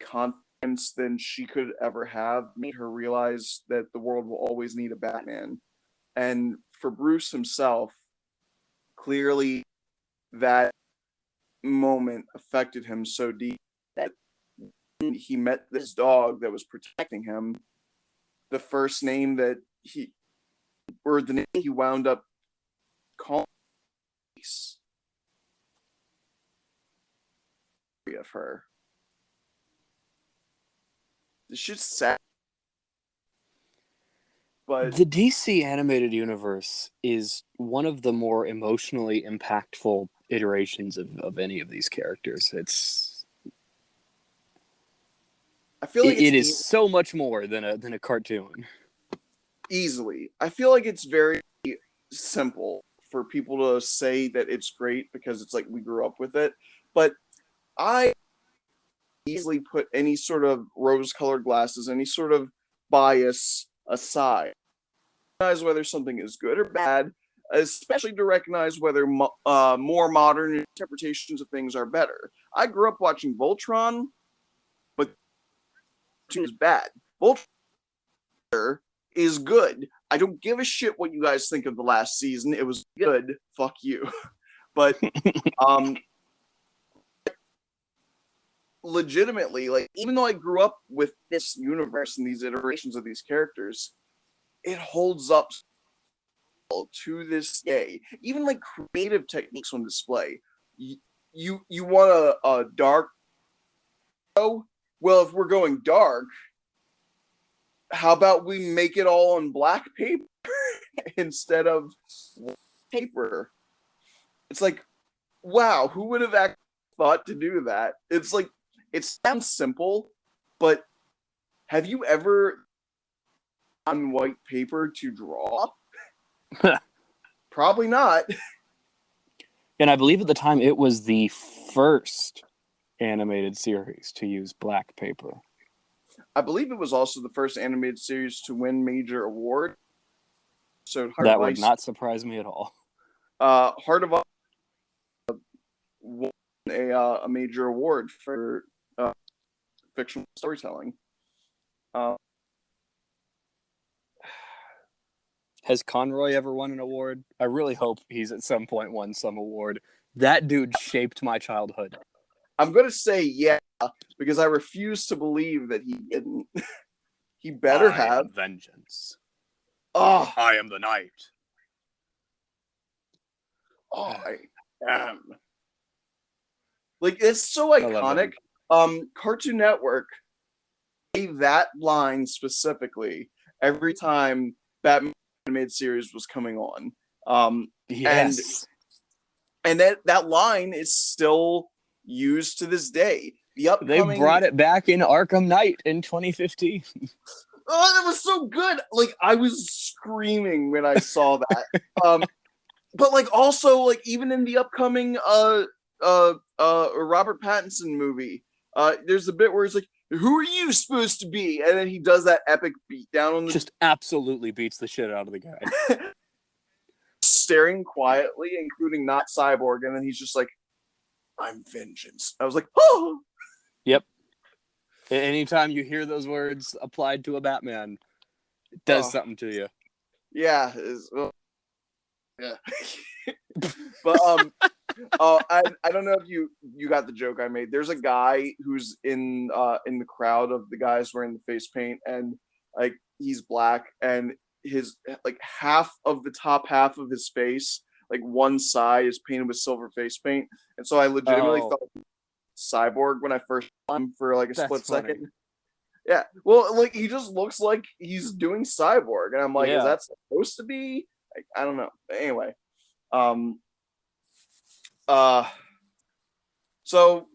confidence than she could ever have made her realize that the world will always need a Batman. And for Bruce himself, clearly that moment affected him so deep that he met this dog that was protecting him. The first name that the name he wound up calling of her. This shit's sad. But the DC animated universe is one of the more emotionally impactful iterations of any of these characters. I feel like it is so much more than a cartoon. Easily. I feel like it's very simple for people to say that it's great because it's like we grew up with it. But I easily put any sort of rose-colored glasses, any sort of bias aside. Recognize whether something is good or bad, especially to recognize whether more modern interpretations of things are better. I grew up watching Voltron, but it was bad. Voltron is good. I don't give a shit what you guys think of the last season. It was good. Fuck you. But legitimately, like, even though I grew up with this universe and these iterations of these characters, it holds up to this day. Even like creative techniques on display. you want a dark show? Well, if we're going dark, how about we make it all on black paper instead of paper? It's like, wow, who would have actually thought to do that? It's like, it sounds simple, but have you ever on white paper to draw? Probably not. And I believe at the time it was the first animated series to use black paper. I believe it was also the first animated series to win major award. So that would not surprise me at all. Heart of Ice won a major award for fictional storytelling. Has Conroy ever won an award? I really hope he's at some point won some award. That dude shaped my childhood. I'm going to say yeah, because I refuse to believe that he didn't. He better have. Vengeance. Oh, I am the night. Oh, I am. Like, it's so iconic. Cartoon Network gave that line specifically every time Batman animated series was coming on. Yes. And that line is still used to this day. They brought it back in Arkham Knight in 2015. Oh, that was so good. Like, I was screaming when I saw that. But like, also, like, even in the upcoming Robert Pattinson movie, there's a bit where he's like, "Who are you supposed to be?" And then he does that epic beatdown on the just absolutely beats the shit out of the guy. Staring quietly, including not Cyborg, and then he's just like, "I'm vengeance." I was like, "Oh." Yep. Anytime you hear those words applied to a Batman, it does something to you. Yeah. Yeah. But I don't know if you got the joke I made. There's a guy who's in the crowd of the guys wearing the face paint, and like he's black, and his like half of the top half of his face, like one side, is painted with silver face paint, and so I legitimately thought Cyborg when I first saw him for like a split second. Yeah, well, like he just looks like he's doing Cyborg, and I'm like, is that supposed to be? Like, I don't know. But anyway, so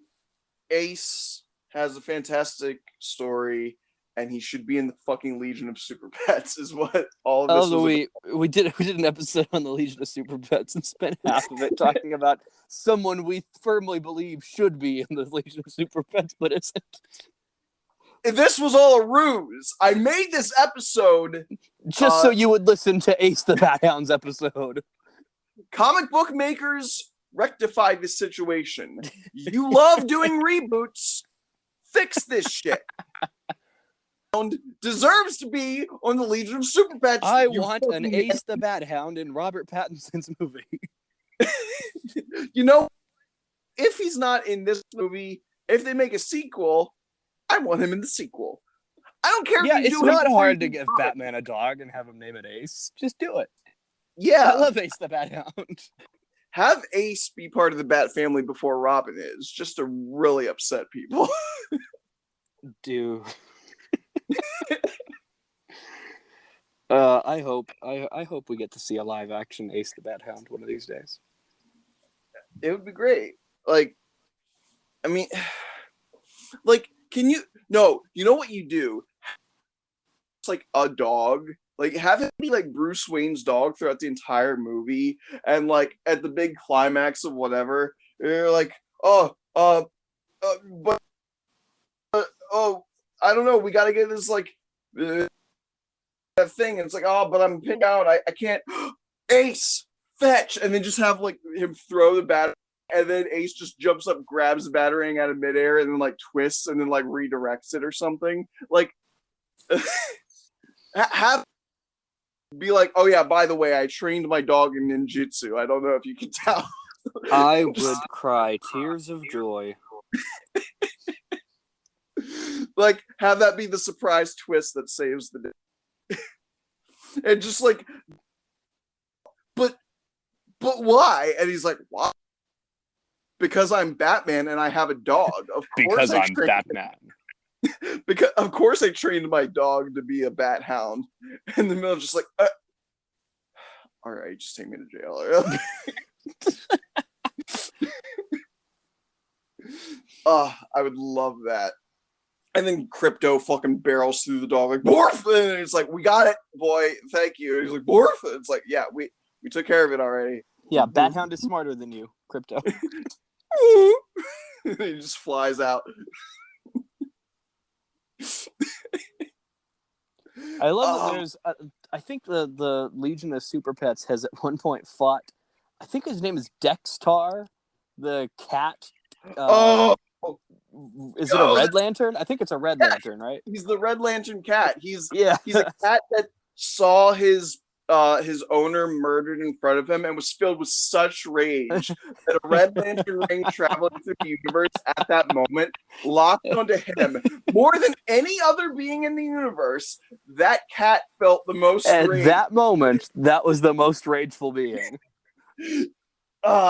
Ace has a fantastic story, and he should be in the fucking Legion of Super Pets, is what all of this was we did an episode on the Legion of Super Pets and spent half of it talking about someone we firmly believe should be in the Legion of Super Pets, but isn't. This was all a ruse. I made this episode just so you would listen to Ace the Bat Hound's episode. Comic book makers, rectify this situation. You love doing reboots. Fix this shit. Deserves to be on the Legion of Super Pets. I want an Ace the Bat Hound in Robert Pattinson's movie. You know, if he's not in this movie, if they make a sequel, I want him in the sequel. I don't care. Yeah, it's not hard to give Batman a dog and have him name it Ace. Just do it. Yeah, I love Ace the Bat Hound. Have Ace be part of the Bat family before Robin is, just to really upset people. Dude. I hope we get to see a live action Ace the Bat Hound one of these days. It would be great. Like, I mean, like, you know what you do? It's like a dog. Like, have it be like Bruce Wayne's dog throughout the entire movie, and like at the big climax of whatever, you're like, I don't know, we gotta get this like that thing, and it's like, oh, but I'm pinned out, I can't. Ace, fetch, and then just have like him throw the bat. And then Ace just jumps up, grabs the batarang out of midair, and then like twists and then like redirects it or something. Like, have be like, oh yeah, by the way, I trained my dog in ninjutsu. I don't know if you can tell. I would cry tears of joy. Like, have that be the surprise twist that saves the day. And just like, but why? And he's like, why? because I'm Batman and I have a dog. Of course Because I'm Batman. Because of course I trained my dog to be a bat hound. In the middle, just like, all right, just take me to jail. I would love that. And then Crypto fucking barrels through the dog like, Borf! And it's like, we got it, boy. Thank you. And he's like, Borf! And it's like, yeah, we took care of it already. Yeah, Bathound is smarter than you, Crypto. He just flies out. I love that there's... I think the Legion of Super Pets has at one point fought... I think his name is Dextar, the cat. Is it a Red Lantern? I think it's a Red Lantern, right? He's the Red Lantern cat. He's a cat that saw his owner murdered in front of him and was filled with such rage that a Red Lantern ring traveling through the universe at that moment locked onto him. More than any other being in the universe, that cat felt the most rage. At that moment, that was the most rageful being. And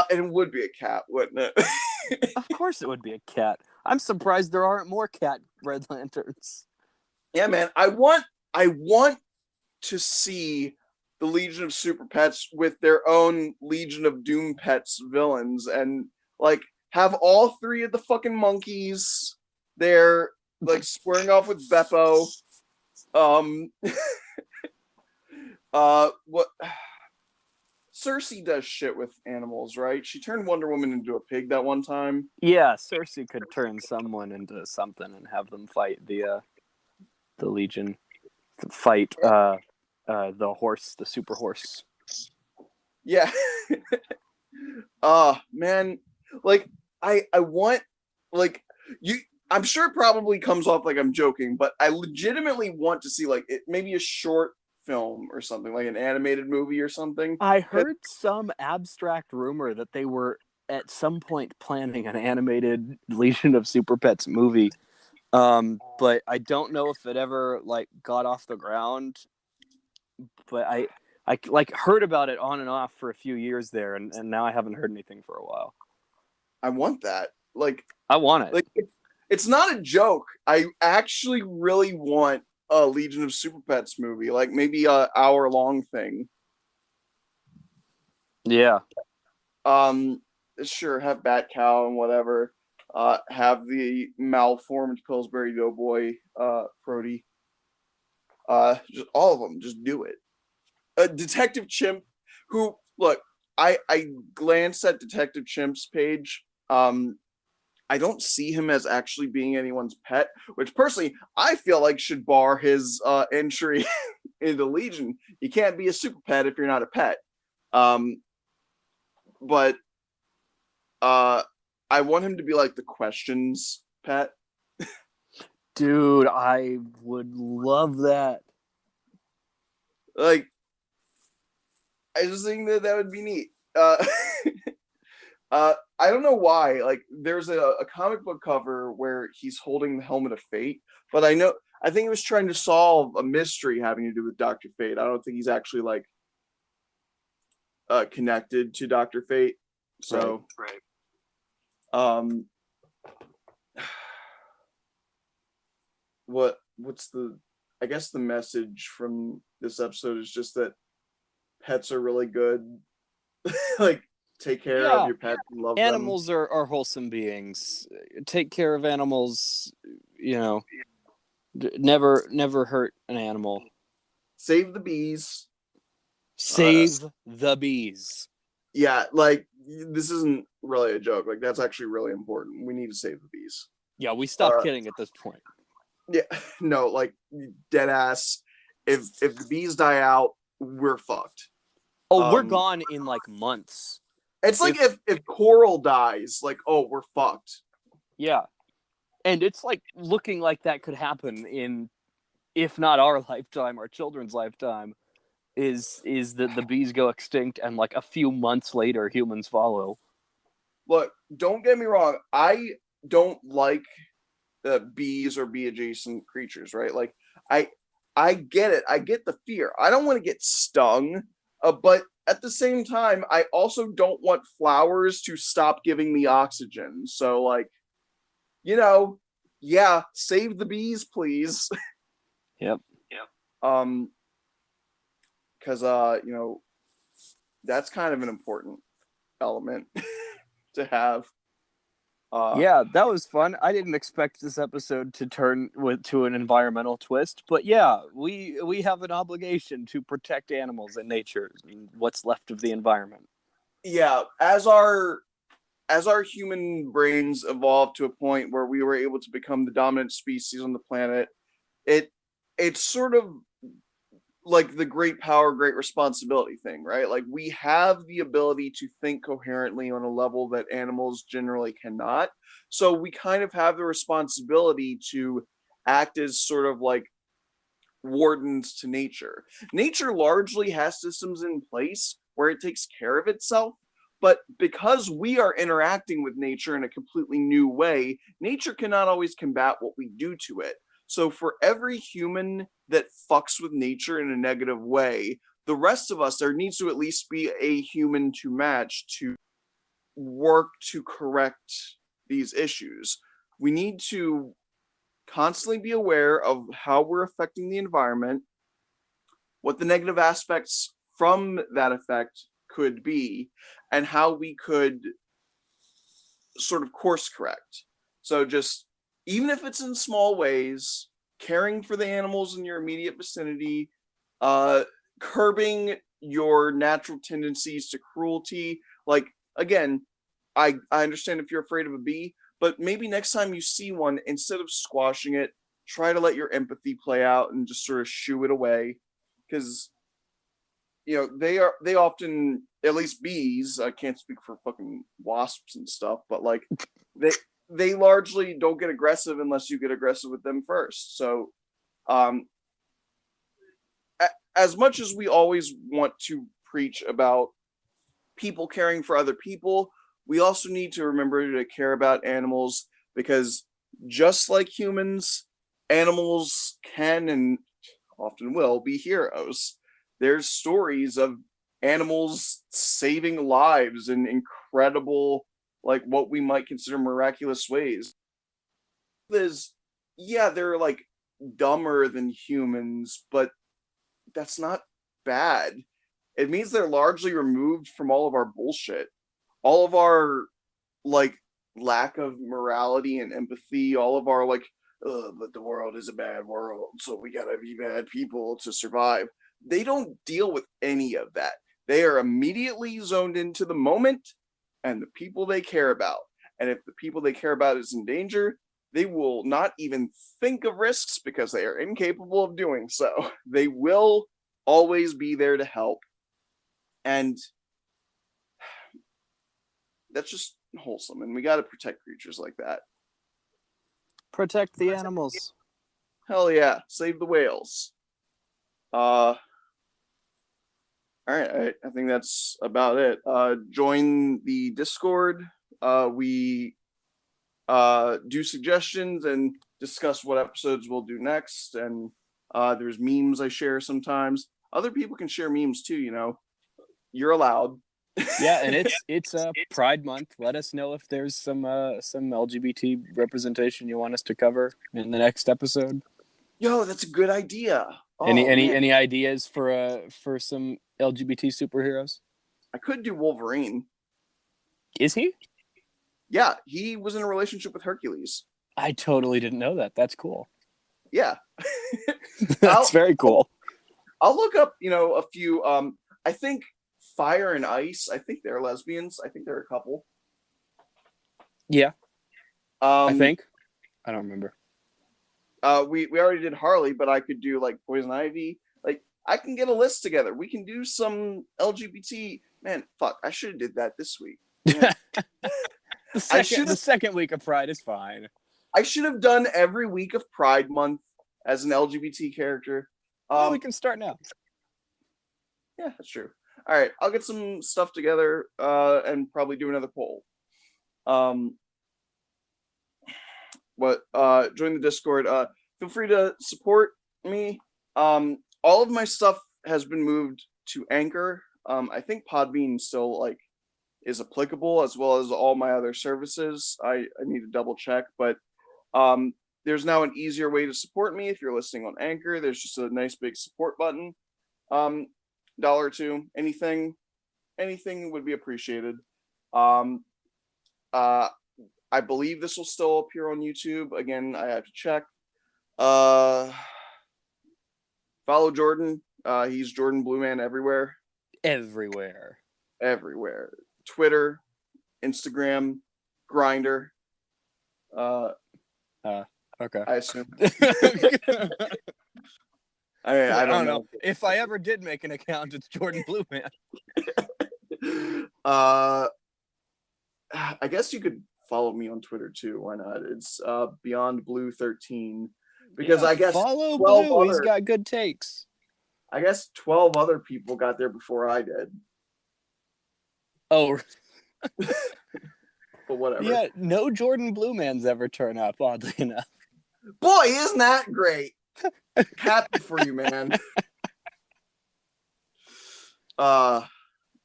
it would be a cat, wouldn't it? Of course it would be a cat. I'm surprised there aren't more cat Red Lanterns. Yeah, man. I want to see the Legion of Super Pets with their own Legion of Doom Pets villains and like have all three of the fucking monkeys there like squaring off with Beppo. What Cersei does shit with animals, right? She turned Wonder Woman into a pig that one time. Yeah, Cersei could turn someone into something and have them fight the Legion. Fight the horse, the super horse. Yeah. Man, like I want like you. I'm sure it probably comes off like I'm joking, but I legitimately want to see like it maybe a short film or something, like an animated movie or something. I heard some abstract rumor that they were at some point planning an animated Legion of Super Pets movie. But I don't know if it ever like got off the ground. But I like heard about it on and off for a few years there, and now I haven't heard anything for a while. I want that. Like I want it. Like it's not a joke. I actually really want a Legion of Super Pets movie, like maybe a hour-long thing. Yeah. Sure, have Bat Cow and whatever. Have the malformed Pillsbury Doughboy, Prody. Just all of them. Just do it. Detective Chimp, who look, I glanced at Detective Chimp's page. I don't see him as actually being anyone's pet, which personally I feel like should bar his entry into Legion. You can't be a super pet if you're not a pet. But I want him to be like the Questions pet. Dude, I would love that. Like, I just think that would be neat. I don't know why. Like, there's a comic book cover where he's holding the helmet of fate, but I think he was trying to solve a mystery having to do with Dr. Fate. I don't think he's actually like connected to Dr. Fate. So, right. What's I guess the message from this episode is just that pets are really good. Like, take care of your pets and love animals them. are wholesome beings. Take care of animals, never hurt an animal. Save the bees. Save the bees. Yeah, like, this isn't really a joke. Like, that's actually really important. We need to save the bees. Yeah, we stopped kidding at this point. Yeah, no, like, dead ass. If the bees die out, we're fucked. Oh, we're gone in like months. It's like if coral dies, like, oh, we're fucked. Yeah. And it's like looking like that could happen in, if not our lifetime, our children's lifetime, is that the bees go extinct and like a few months later humans follow. Look, don't get me wrong. I don't like bees or bee adjacent creatures, right? Like, I get it. I get the fear. I don't want to get stung, but at the same time, I also don't want flowers to stop giving me oxygen. So, like, yeah, save the bees, please. Yep. Um, because that's kind of an important element to have. Yeah, that was fun. I didn't expect this episode to turn to an environmental twist, but yeah, we have an obligation to protect animals and nature and what's left of the environment. Yeah, as our human brains evolved to a point where we were able to become the dominant species on the planet, it's sort of like the great power, great responsibility thing, right? Like we have the ability to think coherently on a level that animals generally cannot. So we kind of have the responsibility to act as sort of like wardens to nature. Nature largely has systems in place where it takes care of itself. But because we are interacting with nature in a completely new way, nature cannot always combat what we do to it. So for every human that fucks with nature in a negative way, the rest of us, there needs to at least be a human to match to work to correct these issues. We need to constantly be aware of how we're affecting the environment, what the negative aspects from that effect could be, and how we could sort of course correct. So just even if it's in small ways, caring for the animals in your immediate vicinity, uh, curbing your natural tendencies to cruelty. Like again, I understand if you're afraid of a bee, but maybe next time you see one, instead of squashing it, try to let your empathy play out and just sort of shoo it away, because they often, at least bees, I can't speak for fucking wasps and stuff, but like they they largely don't get aggressive unless you get aggressive with them first. So um as much as we always want to preach about people caring for other people, we also need to remember to care about animals, because just like humans, animals can and often will be heroes. There's stories of animals saving lives in incredible, like what we might consider miraculous ways. There's, yeah, they're like dumber than humans, but that's not bad. It means they're largely removed from all of our bullshit, all of our like lack of morality and empathy, all of our like, but the world is a bad world, so we gotta be bad people to survive. They don't deal with any of that. They are immediately zoned into the moment and the people they care about. And if the people they care about is in danger, they will not even think of risks because they are incapable of doing so. They will always be there to help. And that's just wholesome. And we got to protect creatures like that. Protect the animals. Hell yeah. Save the whales. All right, I think that's about it. Join the Discord. We do suggestions and discuss what episodes we'll do next. And there's memes I share sometimes. Other people can share memes too, You're allowed. Yeah, and it's Pride Month. Let us know if there's some LGBT representation you want us to cover in the next episode. Yo, that's a good idea. Any ideas for some LGBT superheroes? I could do Wolverine. Is he? Yeah, he was in a relationship with Hercules. I totally didn't know that. That's cool. Yeah. That's very cool. I'll look up, a few. I think Fire and Ice, I think they're lesbians. I think they're a couple. Yeah. I think. I don't remember. We already did Harley, but I could do like Poison Ivy. Like I can get a list together. We can do some LGBT. Man, fuck! I should have did that this week. The second week of Pride is fine. I should have done every week of Pride Month as an LGBT character. Well, we can start now. Yeah, that's true. All right, I'll get some stuff together and probably do another poll. Join the Discord. Feel free to support me. All of my stuff has been moved to Anchor. I think Podbean still like is applicable as well as all my other services. I need to double check, but there's now an easier way to support me if you're listening on Anchor. There's just a nice big support button. Dollar or two, anything would be appreciated. I believe this will still appear on YouTube. Again, I have to check. Follow Jordan. He's Jordan Blue Man everywhere. Everywhere. Twitter, Instagram, Grinder. Okay. I assume. I don't know. If I ever did make an account, it's Jordan Blue Man. I guess you could follow me on Twitter too. Why not? It's Beyond Blue 13. Because I guess follow Blue. He's got good takes. I guess 12 other people got there before I did. Oh. But whatever. Yeah, no Jordan Blue Man's ever turn up, oddly enough. Boy, isn't that great? Happy for you, man. Is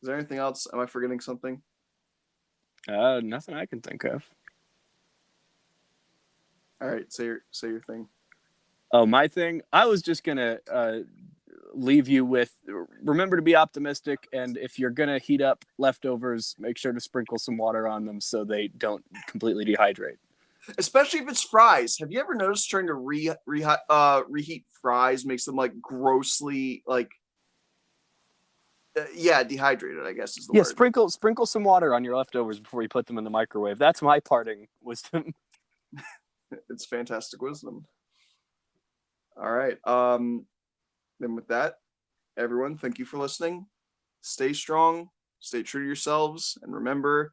there anything else? Am I forgetting something? Nothing I can think of. All right, say your thing. Oh, my thing? I was just gonna leave you with, remember to be optimistic, and if you're gonna heat up leftovers, make sure to sprinkle some water on them so they don't completely dehydrate. Especially if it's fries. Have you ever noticed trying to reheat fries makes them like grossly like dehydrated, I guess is the word. Sprinkle some water on your leftovers before you put them in the microwave. That's my parting wisdom. It's fantastic wisdom. All right. Then with that, everyone, thank you for listening. Stay strong, stay true to yourselves, and remember,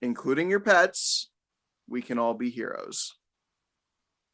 including your pets, we can all be heroes.